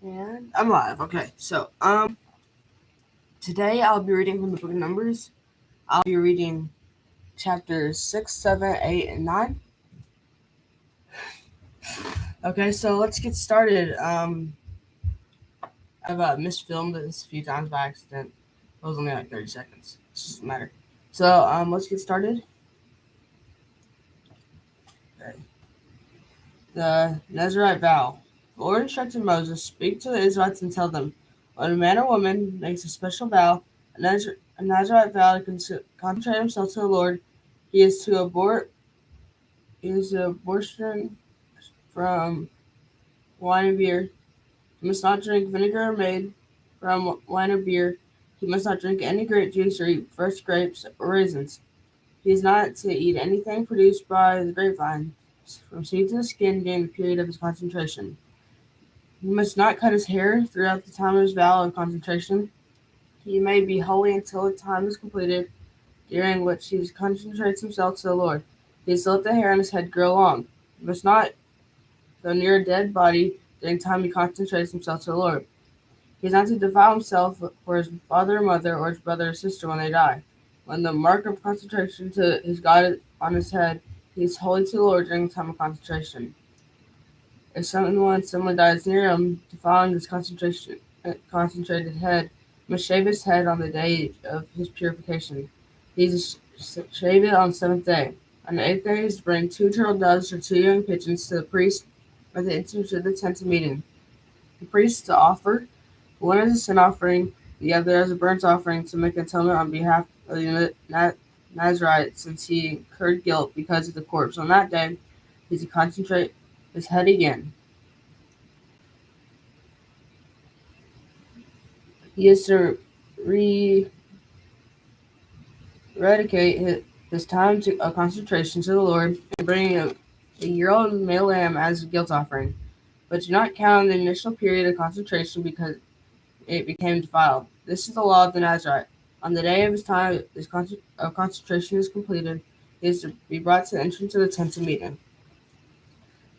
And I'm live. Okay, so today I'll be reading from the book of Numbers. I'll be reading chapters 6, 7, 8, and 9. Okay, so let's get started. I've misfilmed this a few times by accident. It was only like 30 seconds. It doesn't matter. So let's get started. Okay. The Nazarite vow. The Lord instructed Moses, "Speak to the Israelites and tell them, when a man or woman makes a special vow, a Nazarite vow to consecrate himself to the Lord, he is to abstain from wine and beer. He must not drink vinegar made from wine or beer. He must not drink any grape juice or eat fresh grapes or raisins. He is not to eat anything produced by the grapevine, from seed to the skin during the period of his concentration. He must not cut his hair throughout the time of his vow of concentration. He may be holy until the time is completed, during which he concentrates himself to the Lord. He is to let the hair on his head grow long. He must not go near a dead body during the time he concentrates himself to the Lord. He is not to defile himself for his father or mother or his brother or sister when they die. When the mark of consecration to his God is on his head, he is holy to the Lord during the time of concentration. If someone similar dies near him, defiling his concentrated head, must shave his head on the day of his purification. He is to shave it on the seventh day. On the eighth day, he is to bring 2 turtle doves or 2 young pigeons to the priest at the entrance of the tent of meeting. The priest is to offer one as a sin offering, the other as a burnt offering, to make atonement on behalf of the Nazarite, since he incurred guilt because of the corpse. On that day, he is to concentrate his head again. He is to rededicate his time of concentration to the Lord and bring a year-old male lamb as a guilt offering. But do not count on the initial period of concentration because it became defiled. This is the law of the Nazarite. On the day of his time of concentration is completed, he is to be brought to the entrance of the tent of meeting.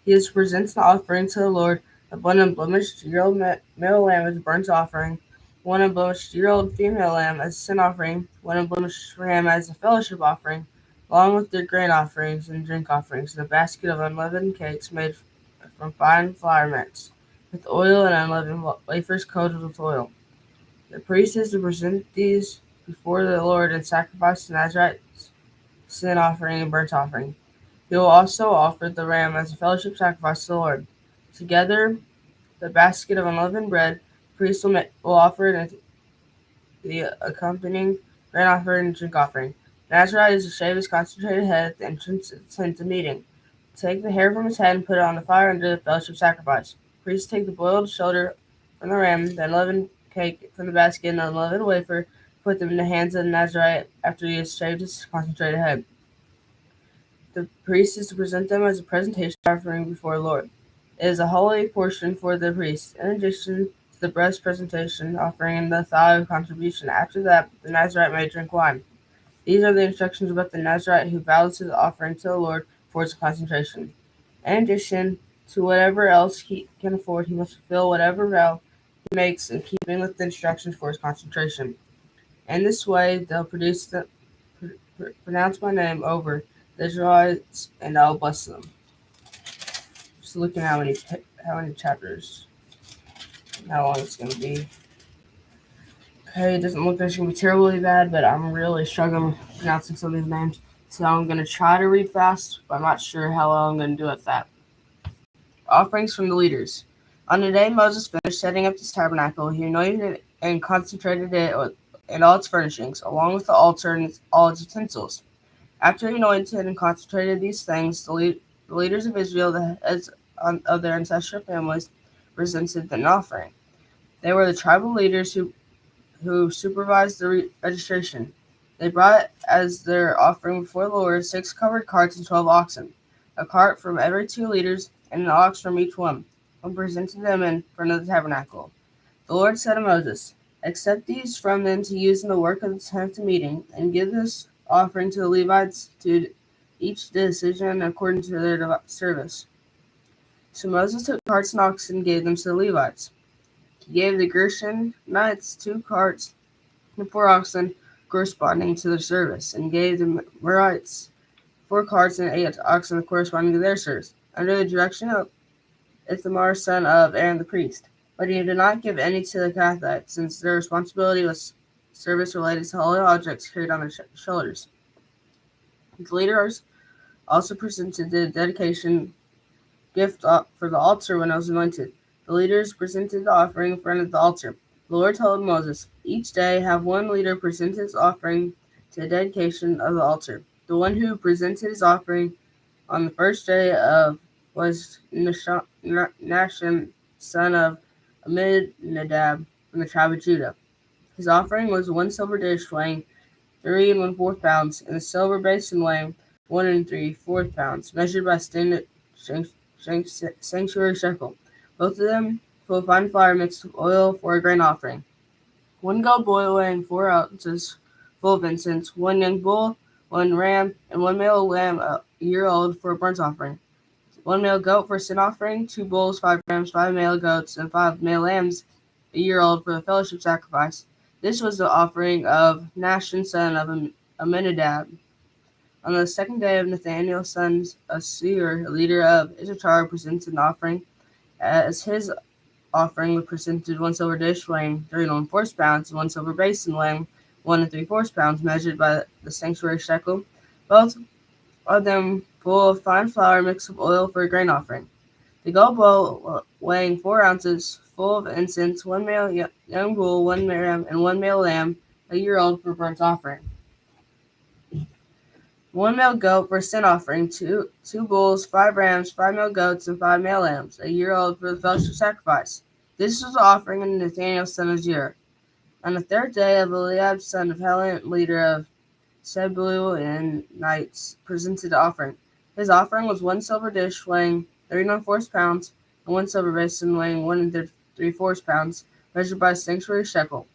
He is to present an offering to the Lord of one unblemished year-old male lamb as a burnt offering, one unblemished year-old female lamb as a sin offering, one unblemished ram as a fellowship offering, along with their grain offerings and drink offerings, and a basket of unleavened cakes made from fine flour mixed with oil and unleavened wafers coated with oil. The priest is to present these before the Lord and sacrifice the Nazarite's sin offering and burnt offering. He will also offer the ram as a fellowship sacrifice to the Lord. Together, the basket of unleavened bread, the priest will offer the accompanying grain offering and drink offering. The Nazarite is to shave his consecrated head at the entrance of the tent of meeting. Take the hair from his head and put it on the fire under the fellowship sacrifice. The priest take the boiled shoulder from the ram, the unleavened cake from the basket, and the unleavened wafer, put them in the hands of the Nazarite after he has shaved his consecrated head. The priest is to present them as a presentation offering before the Lord. It is a holy portion for the priest, in addition to the breast presentation offering and the thigh of contribution. After that, the Nazarite may drink wine. These are the instructions about the Nazarite who vows his offering to the Lord for his consecration. In addition to whatever else he can afford, he must fulfill whatever vow he makes in keeping with the instructions for his consecration. In this way, they'll pronounce my name over the Israelites, and I'll bless them. Just looking at how many chapters, how long it's going to be. Okay, it doesn't look like it's going to be terribly bad, but I'm really struggling pronouncing some of these names. So I'm going to try to read fast, but I'm not sure how well I'm going to do at that. Offerings from the leaders. On the day Moses finished setting up this tabernacle, he anointed it and consecrated it and all its furnishings, along with the altar and all its utensils. After he anointed and consecrated these things, the leaders of Israel, the heads of their ancestral families, presented an offering. They were the tribal leaders who supervised the registration. They brought as their offering before the Lord 6 covered carts and 12 oxen, a cart from every 2 leaders and an ox from each one, and presented them in front of the tabernacle. The Lord said to Moses, "Accept these from them to use in the work of the tent of meeting, and give this offering to the Levites to each decision according to their service." So Moses took carts and oxen and gave them to the Levites. He gave the Gershonites 2 carts and 4 oxen corresponding to their service, and gave the Merarites 4 carts and 8 oxen corresponding to their service, under the direction of Ithamar son of Aaron the priest. But he did not give any to the Kohathites, since their responsibility was service related to holy objects carried on their shoulders. The leaders also presented the dedication gift for the altar when it was anointed. The leaders presented the offering in front of the altar. The Lord told Moses, "Each day have one leader present his offering to the dedication of the altar. The one who presented his offering on the first day was Nashon, son of Amminadab, from the tribe of Judah. His offering was 1 silver dish weighing 3 1/4 pounds, and a silver basin weighing 1 3/4 pounds, measured by standard sanctuary shekel. Both of them full of fine flour mixed with oil for a grain offering. 1 goat boil weighing 4 ounces, full of incense. 1 young bull, 1 ram, and 1 male lamb a year old for a burnt offering. 1 male goat for a sin offering. 2 bulls, 5 rams, 5 male goats, and 5 male lambs a year old for the fellowship sacrifice. This was the offering of Nashon, son of Amminadab. On the second day of Nathaniel, son of Seir, leader of Issachar, presented an offering. As his offering was presented 1 silver dish weighing 3 1/4 pounds, and 1 silver basin weighing 1 3/4 pounds, measured by the sanctuary shekel. Both of them full of fine flour mixed with oil for a grain offering. The goat bowl weighing 4 ounces, full of incense. 1 male young bull, 1 ram, and 1 male lamb a year old for burnt offering. 1 male goat for a sin offering. Two bulls, 5 rams, 5 male goats, and 5 male lambs a year old for the fellowship sacrifice. This was the offering of Nathaniel, son of Zerah. On the third day of Eliab, son of Helon, leader of Zebulunites, presented the offering. His offering was 1 silver dish weighing 3 1/4 pounds, and 1 silver basin weighing 1 3/4 pounds, measured by sanctuary shekel.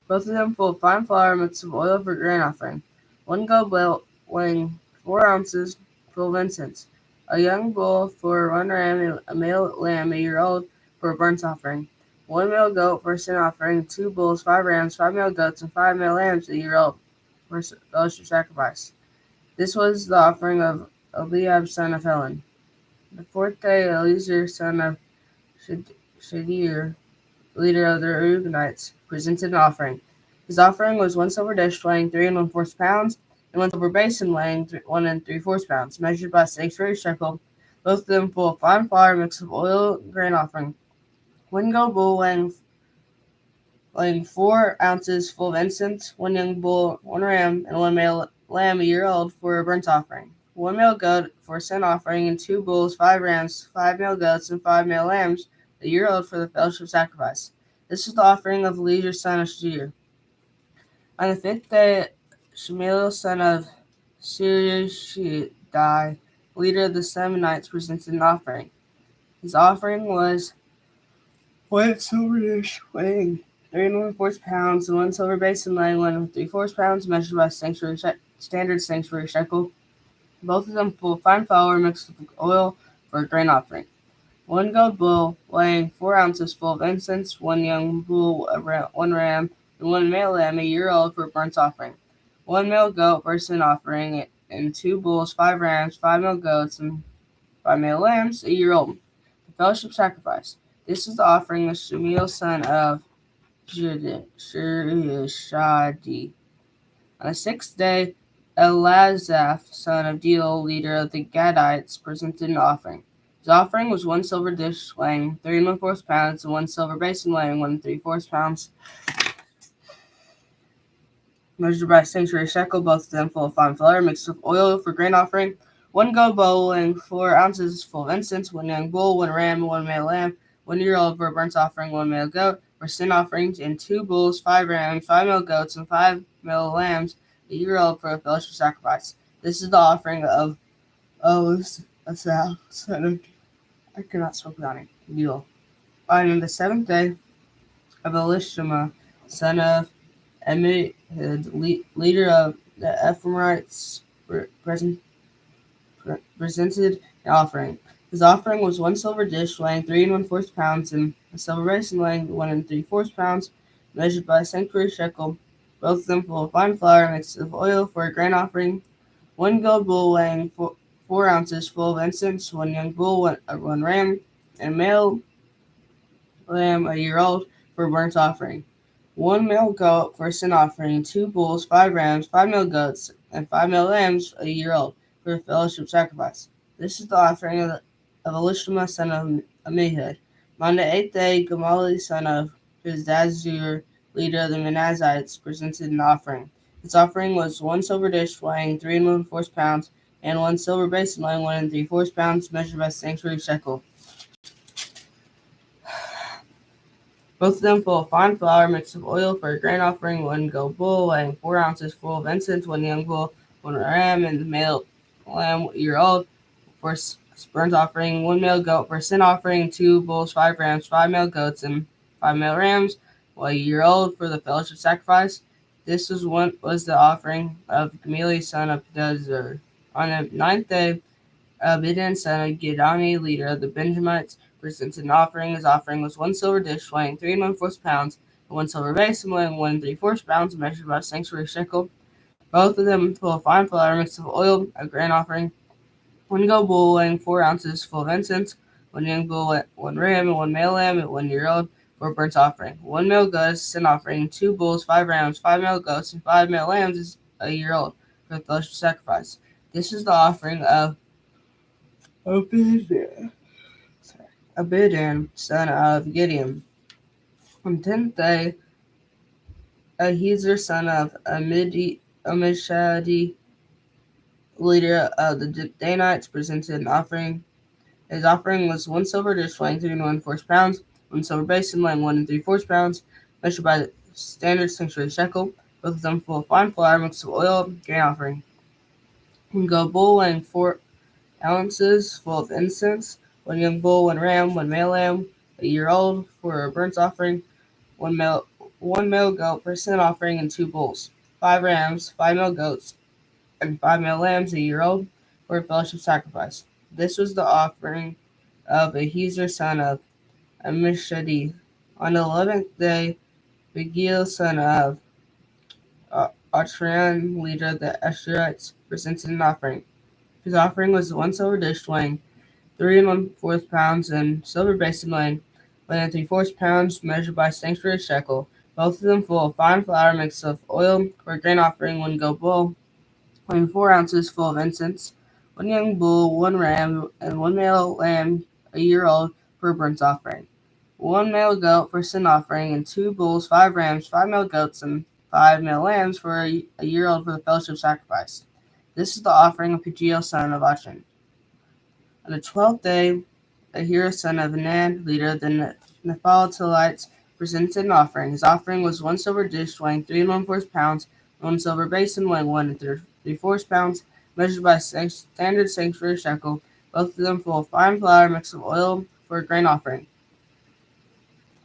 Both of them full of fine flour mixed with oil for grain offering. 1 goat weighing 4 ounces, full of incense. A young bull for 1 ram, and a male lamb a year old for a burnt offering. 1 male goat for a sin offering. 2 bulls, 5 rams, 5 male goats, and 5 male lambs a year old for fellowship sacrifice. This was the offering of Eliab, son of Helon. The fourth day, Eleazar, son of Shadir, leader of the Reubenites, presented an offering. His offering was 1 silver dish weighing 3 1/4 pounds, and 1 silver basin weighing 1 3/4 pounds, measured by sanctuary shekel. Both of them full of fine flour mixed with oil, grain offering. 1 goat bull weighing 4 ounces, full of incense. 1 young bull, 1 ram, and 1 male lamb a year old for a burnt offering. 1 male goat for a sin offering, and 2 bulls, 5 rams, 5 male goats, and 5 male lambs a year old for the fellowship sacrifice. This is the offering of Eleazar, son of Shadir. On the fifth day, Shmuel, son of Surishadai, leader of the Seminites, presented an offering. His offering was 1 silver dish weighing 3 1/4 pounds, and 1 silver basin weighing 1 3/4 pounds, measured by standard sanctuary shekel. Both of them full of fine flour mixed with oil for a grain offering. 1 goat bull weighing 4 ounces, full of incense. 1 young bull, 1 ram, and 1 male lamb a year old for a burnt offering. 1 male goat for a sin offering, and 2 bulls, 5 rams, 5 male goats, and 5 male lambs a year old. The fellowship sacrifice. This is the offering of Shmuel, son of Shurishadi. On the sixth day, Elazaph, son of Deel, leader of the Gadites, presented an offering. His offering was 1 silver dish weighing 3 1/4 pounds, and 1 silver basin weighing 1 3/4 pounds, measured by sanctuary shekel. Both of them full of fine flour mixed with oil for grain offering. 1 goat bowl weighing 4 ounces, full of incense. 1 young bull, 1 ram, and 1 male lamb 1 year old for a burnt offering. 1 male goat for sin offerings, and 2 bulls, 5 rams, 5 male goats, and 5 male lambs a year old for a fellowship sacrifice. This is the offering of Asaph, son of I cannot speak without it. Deal. On the seventh day of Elishama, son of Ammihud, leader of the Ephraimites, presented an offering. His offering was 1 silver dish weighing 3 1/4 pounds, and a silver basin weighing 1 3/4 pounds, measured by a sanctuary shekel, both of them full of fine flour mixed with oil for a grain offering, 1 gold bull weighing 4 ounces full of incense, 1 young bull, one ram, and a male lamb a year old for a burnt offering, 1 male goat for a sin offering, 2 bulls, 5 rams, 5 male goats, and 5 male lambs a year old for a fellowship sacrifice. This is the offering of Elishama son of Amihud. On the 8th day, Gamaliel son of Pizdazur, leader of the Manassites, presented an offering. His offering was 1 silver dish weighing 3 1/4 pounds, and 1 silver basin weighing 1 3/4 pounds, measured by sanctuary shekel, both of them full of fine flour mixed with oil for a grain offering, 1 gold bull weighing 4 ounces full of incense, 1 young bull, 1 ram, and the male lamb a year old for a burnt offering, 1 male goat for a sin offering, 2 bulls, 5 rams, 5 male goats, and 5 male rams a year old for the fellowship sacrifice. This was the offering of Gamaliel son of Pedazur. On the 9th day, Abidan son of Gidani, leader of the Benjamites, presented an offering. His offering was 1 silver dish weighing 3 1/4 pounds, and 1 silver basin weighing 1 3/4 pounds, measured by a sanctuary shekel, both of them full of fine flour mixed with oil, a grain offering, 1 gold bull weighing 4 ounces full of incense, 1 young bull, 1 ram, and 1 male lamb at 1 year old for a burnt offering, 1 male goat as a sin offering, 2 bulls, 5 rams, 5 male goats, and 5 male lambs as a year old for the fellowship sacrifice. This is the offering of Abidan, son of Gideon. On the 10th day, Ahiezer, son of Amishadi, leader of the Danites, presented an offering. His offering was 1 silver dish weighing 3 1/4 pounds, 1 silver basin weighing 1 3/4 pounds, measured by the standard sanctuary shekel, both of them full of fine flour mixed with oil, grain offering. 1 gold bull weighing 4 ounces full of incense, 1 young bull, 1 ram, 1 male lamb a year old for a burnt offering, one male goat for a sin offering, and 2 bulls, 5 rams, 5 male goats, and 5 male lambs a year old for a fellowship sacrifice. This was the offering of Ahiezer son of Amishadi. On the 11th day, Begiel son of Ochran, leader of the Asherites, presented an offering. His offering was 1 silver dish weighing 3 1/4 pounds, and silver basin weighing 1 3/4 pounds, measured by sanctuary shekel, both of them full of fine flour mixed with oil for a grain offering, 1 gold bull weighing 4 ounces full of incense, 1 young bull, 1 ram, and 1 male lamb a year old for a burnt offering, 1 male goat for a sin offering, and 2 bulls, 5 rams, 5 male goats, and 5 male lambs for a year old for the fellowship sacrifice. This is the offering of Pagiel son of Achan. On the 12th day, Ahira son of Anan, leader of the Nephalitites, presented an offering. His offering was 1 silver dish weighing 3 1/4 pounds, 1 silver basin weighing 1 3/4 pounds, measured by standard sanctuary shekel, both of them full of fine flour mixed with oil for a grain offering,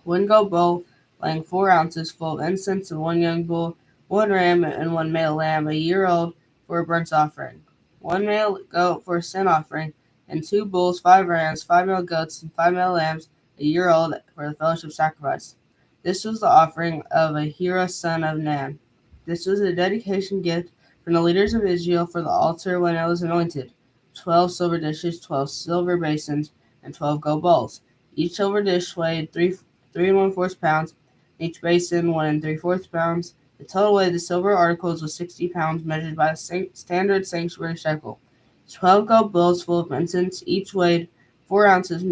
1 gold bull weighing 4 ounces full of incense, and 1 young bull, 1 ram, and 1 male lamb a year old for a burnt offering, 1 male goat for a sin offering, and 2 bulls, 5 rams, 5 male goats, and 5 male lambs a year old for the fellowship sacrifice. This was the offering of Ahira son of Nan. This was a dedication gift from the leaders of Israel for the altar when it was anointed: 12 silver dishes, 12 silver basins, and 12 gold bowls. Each silver dish weighed 3 1/4 pounds, each basin 1 3/4 pounds. The total weight of the silver articles was 60 pounds, measured by a standard sanctuary shekel. 12 gold bowls full of incense, each weighed 4 ounces,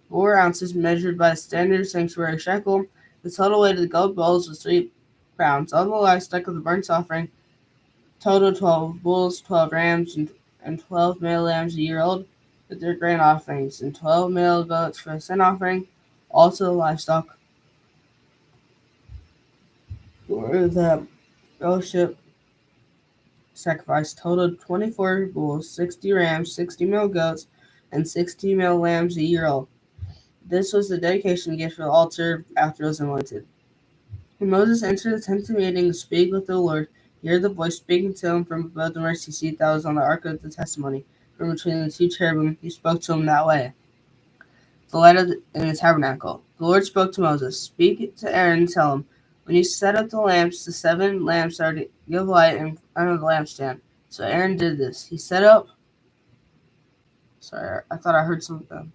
4 ounces, measured by a standard sanctuary shekel. The total weight of the gold bowls was 3 pounds. All the livestock of the burnt offering, total 12 bulls, 12 rams, and 12 male lambs a year old with their grain offerings, and 12 male goats for a sin offering. Also, the livestock for the fellowship sacrifice totaled 24 bulls, 60 rams, 60 male goats, and 60 male lambs a year old. This was the dedication gift for the altar after it was anointed. When Moses entered the tent of meeting to speak with the Lord, he heard the voice speaking to him from above the mercy seat that was on the ark of the testimony. from between the two cherubim. He spoke to him that way. The light in the tabernacle. The Lord spoke to Moses. Speak to Aaron and tell him, when you set up the lamps, the 7 lamps are to give light in front of the lampstand. So Aaron did this. He set up. Sorry, I thought I heard something.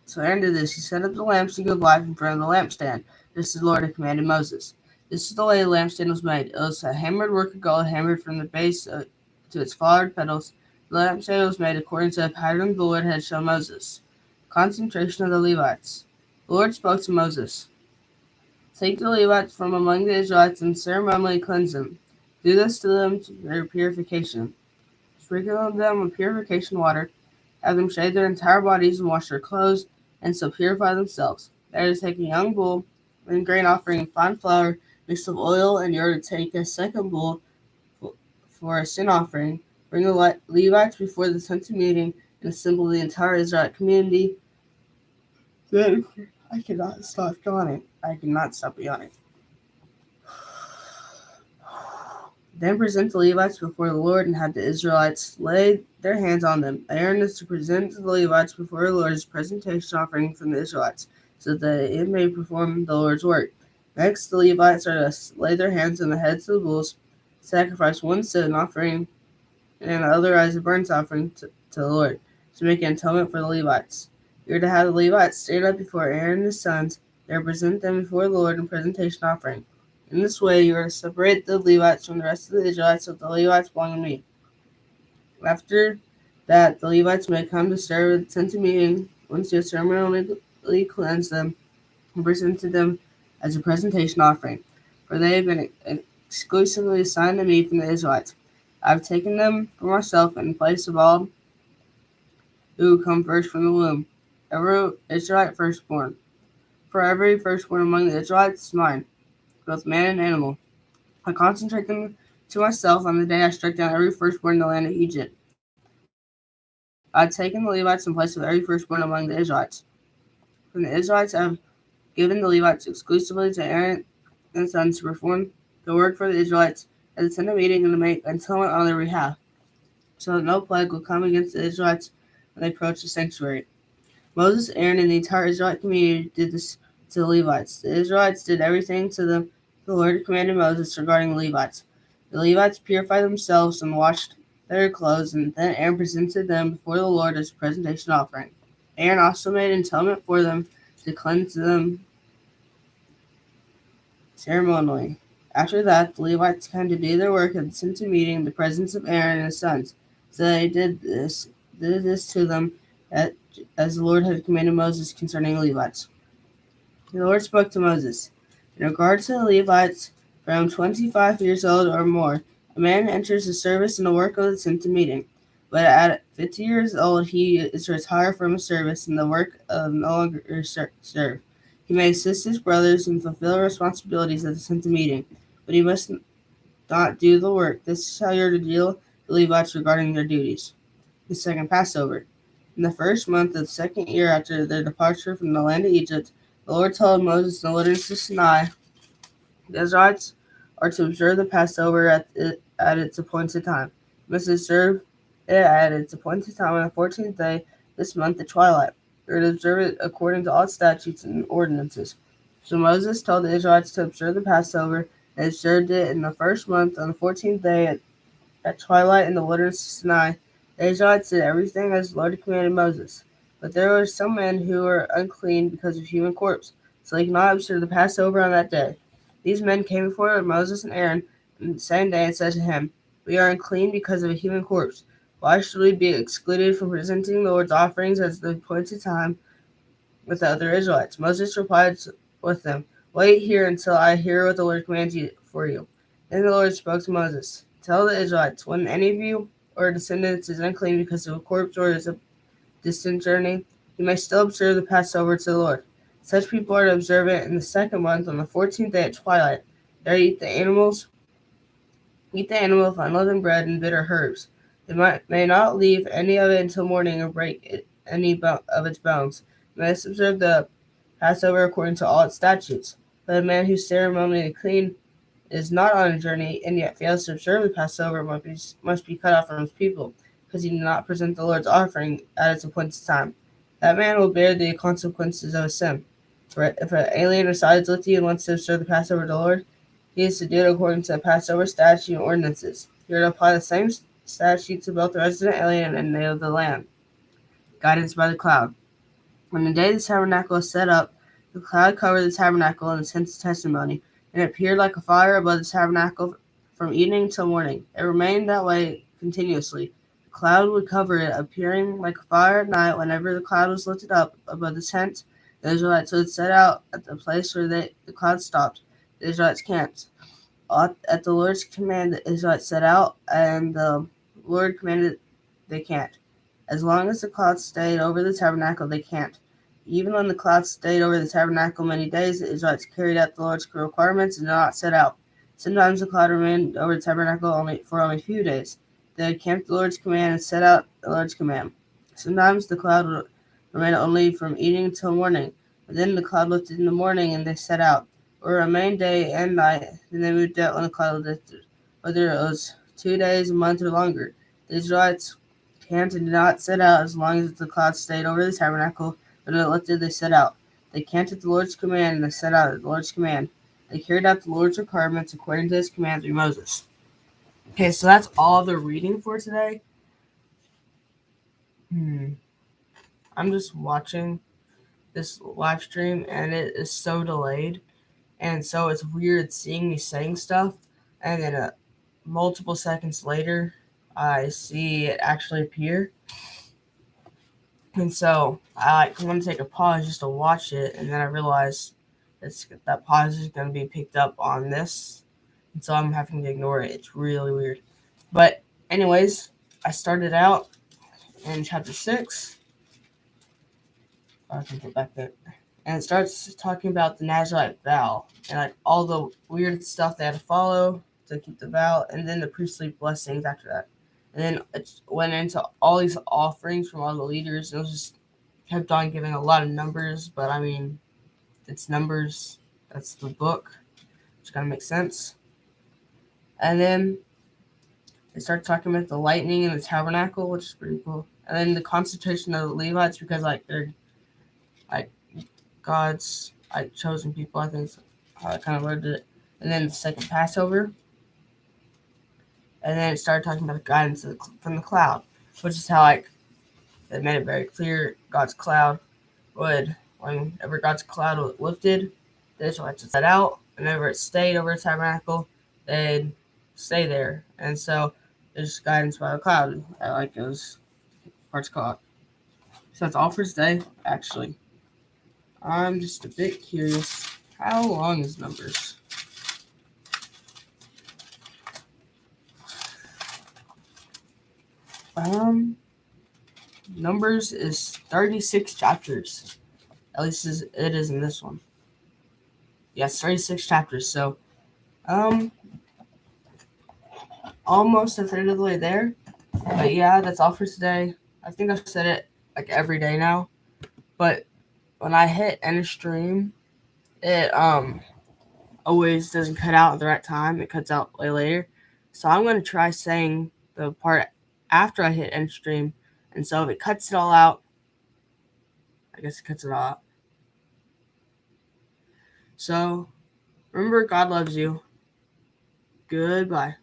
So Aaron did this. He set up the lamps to give light in front of the lampstand, just as the Lord had commanded Moses. This is the way the lampstand was made. It was a hammered work of gold, hammered from the base to its flowered petals. The lampstand was made according to the pattern the Lord had shown Moses. Concentration of the Levites. The Lord spoke to Moses. Take the Levites from among the Israelites and ceremonially cleanse them. Do this to them for their purification. Sprinkle them with purification water. Have them shave their entire bodies and wash their clothes, and so purify themselves. They are to take a young bull and grain offering and fine flour mixed with oil, and you are to take a second bull for a sin offering. Bring the Levites before the tent of meeting and assemble the entire Israelite community. Then I cannot stop yawning. Then present the Levites before the Lord and have the Israelites lay their hands on them. Aaron is to present the Levites before the Lord as a presentation offering from the Israelites, so that it may perform the Lord's work. Next, the Levites are to lay their hands on the heads of the bulls, sacrifice one sin offering, and the other as a burnt offering to the Lord, to make an atonement for the Levites. You are to have the Levites stand up before Aaron and his sons. They are to present them before the Lord in presentation offering. In this way, you are to separate the Levites from the rest of the Israelites, so the Levites belong to me. After that, the Levites may come to serve at the tent of meeting once you have ceremonially cleansed them and presented them as a presentation offering, for they have been exclusively assigned to me from the Israelites. I have taken them for myself in place of all who come first from the womb, every Israelite firstborn. For every firstborn among the Israelites is mine, both man and animal. I consecrate them to myself on the day I struck down every firstborn in the land of Egypt. I had taken the Levites in place of every firstborn among the Israelites. From the Israelites I have given the Levites exclusively to Aaron and his sons to perform the work for the Israelites at the tent of meeting and to make atonement on their behalf, so that no plague will come against the Israelites when they approach the sanctuary. Moses, Aaron, and the entire Israelite community did this to the Levites. The Israelites did everything to them the Lord commanded Moses regarding the Levites. The Levites purified themselves and washed their clothes, and then Aaron presented them before the Lord as a presentation offering. Aaron also made atonement for them to cleanse them ceremonially. After that, the Levites came to do their work at the tent of meeting in the presence of Aaron and his sons. So they did this to them as the Lord had commanded Moses concerning the Levites. The Lord spoke to Moses. In regard to the Levites from 25 years old or more, a man enters the service in the work of the tent of meeting. But at 50 years old, he is to retire from his service, and the work of no longer serve. He may assist his brothers and fulfill responsibilities at the tent of meeting, but he must not do the work. This is how you are to deal with the Levites regarding their duties. The Second Passover. In the first month of the second year after their departure from the land of Egypt, the Lord told Moses in the wilderness of Sinai, the Israelites are to observe the Passover at its appointed time. You must observe it at its appointed time on the 14th day this month at twilight. You are to observe it according to all its statutes and ordinances. So Moses told the Israelites to observe the Passover. They observed it in the first month on the 14th day at twilight in the wilderness of Sinai. The Israelites did everything as the Lord commanded Moses. But there were some men who were unclean because of human corpse, so they could not observe the Passover on that day. These men came before Moses and Aaron on the same day and said to him, "We are unclean because of a human corpse. Why should we be excluded from presenting the Lord's offerings at the appointed time with the other Israelites?" Moses replied with them, "Wait here until I hear what the Lord commands for you." Then the Lord spoke to Moses, "Tell the Israelites, when any of you or descendants is unclean because of a corpse or is a distant journey, you may still observe the Passover to the Lord. Such people are to observe it in the second month on the 14th day at twilight. They eat the animal with unleavened bread and bitter herbs. They may not leave any of it until morning or break any of its bones. They must observe the Passover according to all its statutes. But a man who's ceremonially clean is not on a journey and yet fails to observe the Passover must be cut off from his people, because he did not present the Lord's offering at its appointed time. That man will bear the consequences of his sin. For if an alien resides with you and wants to observe the Passover to the Lord, he is to do it according to the Passover statute and ordinances. You are to apply the same statute to both the resident alien and native of the land. Guidance by the cloud. When the day the tabernacle is set up, the cloud covered the tabernacle and the tent of testimony, and it appeared like a fire above the tabernacle from evening till morning. It remained that way continuously. The cloud would cover it, appearing like a fire at night. Whenever the cloud was lifted up above the tent, the Israelites would set out at the place where the cloud stopped. The Israelites camped. At the Lord's command, the Israelites set out, and the Lord commanded they camped. As long as the cloud stayed over the tabernacle, they camped. Even when the cloud stayed over the tabernacle many days, the Israelites carried out the Lord's requirements and did not set out. Sometimes the cloud remained over the tabernacle only a few days. They camped the Lord's command and set out the Lord's command. Sometimes the cloud would remain only from evening till morning, but then the cloud lifted in the morning and they set out, or remained day and night. Then they moved out when the cloud lifted, whether it was 2 days, a month, or longer. The Israelites camped and did not set out as long as the cloud stayed over the tabernacle. When it lifted, they set out. They camped at the Lord's command, and they set out at the Lord's command. They carried out the Lord's requirements according to his command through Moses. Okay, so that's all the reading for today. I'm just watching this live stream, and it is so delayed. And so it's weird seeing me saying stuff, and then multiple seconds later, I see it actually appear. And so I want to take a pause just to watch it, and then I realize that pause is going to be picked up on this, and so I'm having to ignore it. It's really weird. But anyways, I started out in chapter 6. I can go back there. And it starts talking about the Nazarite vow and like all the weird stuff they had to follow to keep the vow, and then the priestly blessings after that. And then it went into all these offerings from all the leaders. It was just kept on giving a lot of numbers, but I mean, it's numbers. That's the book, which kind of makes sense. And then they start talking about the lightning in the tabernacle, which is pretty cool. And then the concentration of the Levites, because like they're like God's like chosen people, I think is how I kind of worded it. And then the second Passover. And then it started talking about the guidance from the cloud, which is how like they made it very clear God's cloud would, whenever God's cloud was lifted, the Israelites would set out. Whenever it stayed over the tabernacle, they'd stay there. And so there's guidance by the cloud. I like those parts called. So that's all for today, actually. I'm just a bit curious. How long is Numbers? Numbers is 36 chapters. At least it is in this one. Yes, 36 chapters. So, almost a third of the way there. But yeah, that's all for today. I think I've said it like every day now. But when I hit end stream, it always doesn't cut out at the right time. It cuts out way later. So I'm going to try saying the part after I hit end stream. And so if it cuts it all out, I guess it cuts it all out. So remember, God loves you. Goodbye.